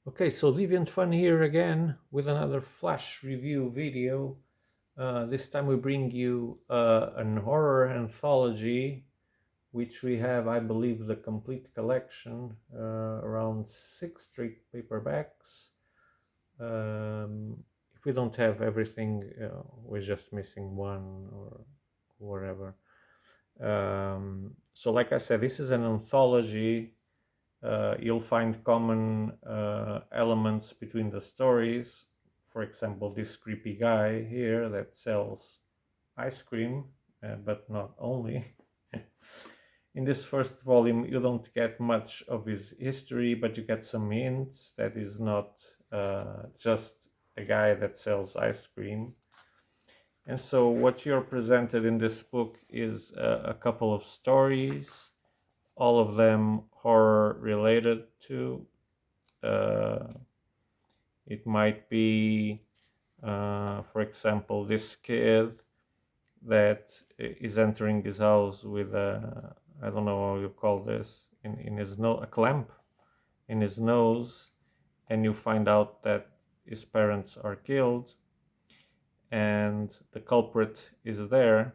Okay, so Deviant.fun here again with another flash review video. This time we bring you an horror anthology, which we have, I believe, the complete collection, around 6 straight paperbacks. If we don't have everything, we're just missing one or whatever. So like I said, this is an anthology. You'll find common elements between the stories. For example, this creepy guy here that sells ice cream, but not only. In this first volume, you don't get much of his history, but you get some hints that he's not just a guy that sells ice cream. And so what you're presented in this book is a couple of stories, all of them horror related to. It might be, for example, this kid that is entering his house with a, I don't know how you call this, in his nose, a clamp in his nose, and you find out that his parents are killed, and the culprit is there,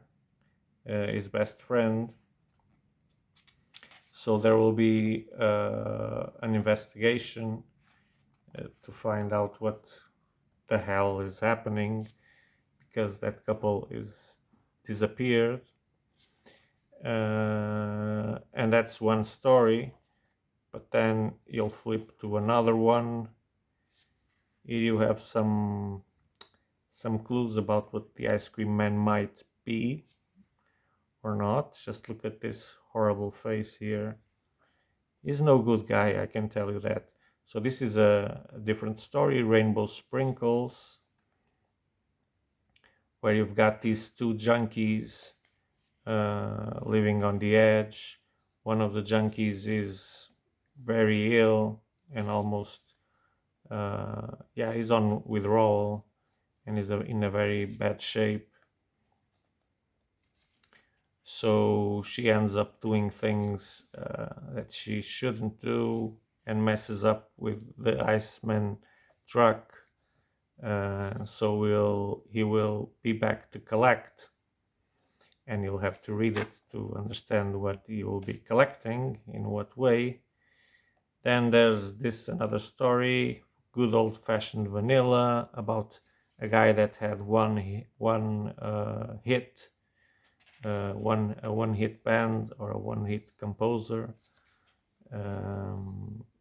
his best friend. So there will be an investigation to find out what the hell is happening, because that couple is disappeared. And that's one story, but then you'll flip to another one. Here you have some clues about what the ice cream man might be or not. Just look at this horrible face here. He's no good guy, I can tell you that. So this is a different story, Rainbow Sprinkles, where you've got these two junkies living on the edge. One of the junkies is very ill and almost, he's on withdrawal and is in a very bad shape. So she ends up doing things that she shouldn't do and messes up with the Iceman truck. So he will be back to collect, and you'll have to read it to understand what you will be collecting, in what way. Then there's this another story, good old-fashioned vanilla, about a guy that had one hit band or a one-hit composer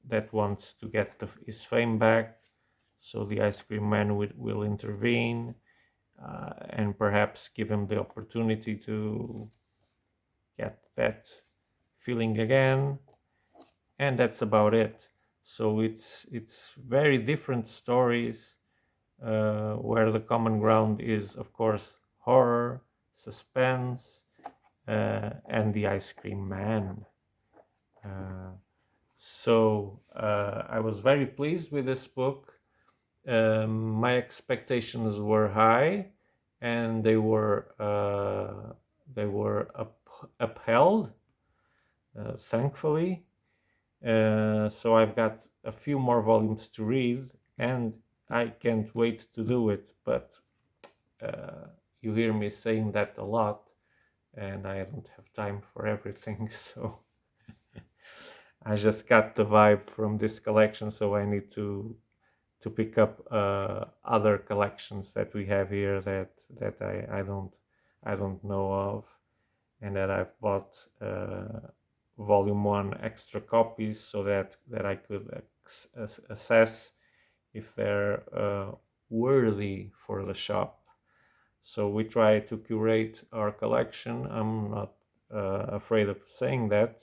that wants to get his fame back. So the ice cream man will intervene and perhaps give him the opportunity to get that feeling again. And that's about it. So it's very different stories where the common ground is, of course, horror, suspense, and the ice cream man. So I was very pleased with this book. My expectations were high, and they were upheld, thankfully. So I've got a few more volumes to read, and I can't wait to do it. But you hear me saying that a lot, and I don't have time for everything, so I just got the vibe from this collection, so I need to pick up other collections that we have here that I don't know of, and that I've bought volume 1 extra copies so that I could assess if they're worthy for the shop. So we try to curate our collection. I'm not afraid of saying that.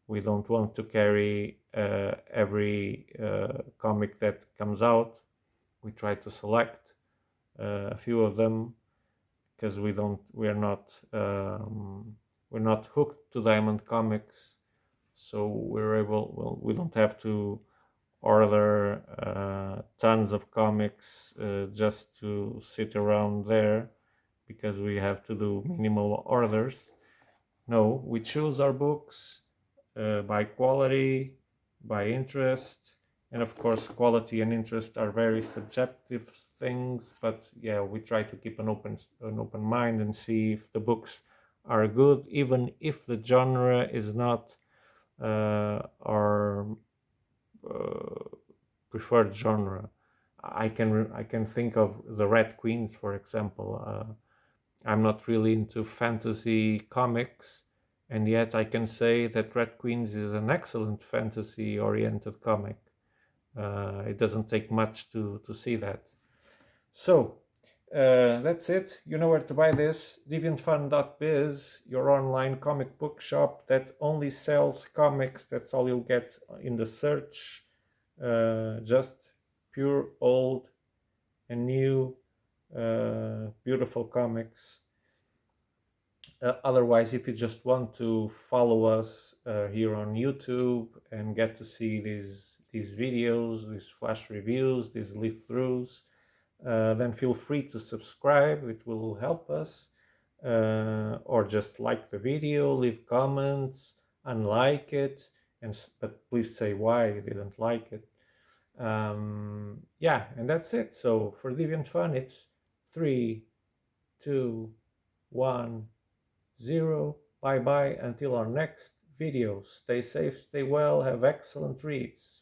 We don't want to carry every comic that comes out. We try to select a few of them because we're not hooked to Diamond Comics, so we don't have to order tons of comics just to sit around there because we have to do minimal orders. No, we choose our books by quality, by interest, And of course, quality and interest are very subjective things, but yeah, we try to keep an open mind and see if the books are good, even if the genre is not our preferred genre. I can think of the Red Queens, for example. I'm not really into fantasy comics, and yet I can say that Red Queens is an excellent fantasy-oriented comic. It doesn't take much to see that. So that's it. You know where to buy this. Deviant.fun.biz, your online comic book shop that only sells comics. That's all you'll get in the search. Just pure old and new beautiful comics. Otherwise, if you just want to follow us here on YouTube and get to see these videos, these flash reviews, these leaf throughs, then feel free to subscribe. It will help us. Or just like the video, leave comments, unlike it, but please say why you didn't like it. Yeah, and that's it. So for Deviant Fun, it's 3, 2, 1, 0. Bye bye until our next video. Stay safe, stay well, have excellent reads.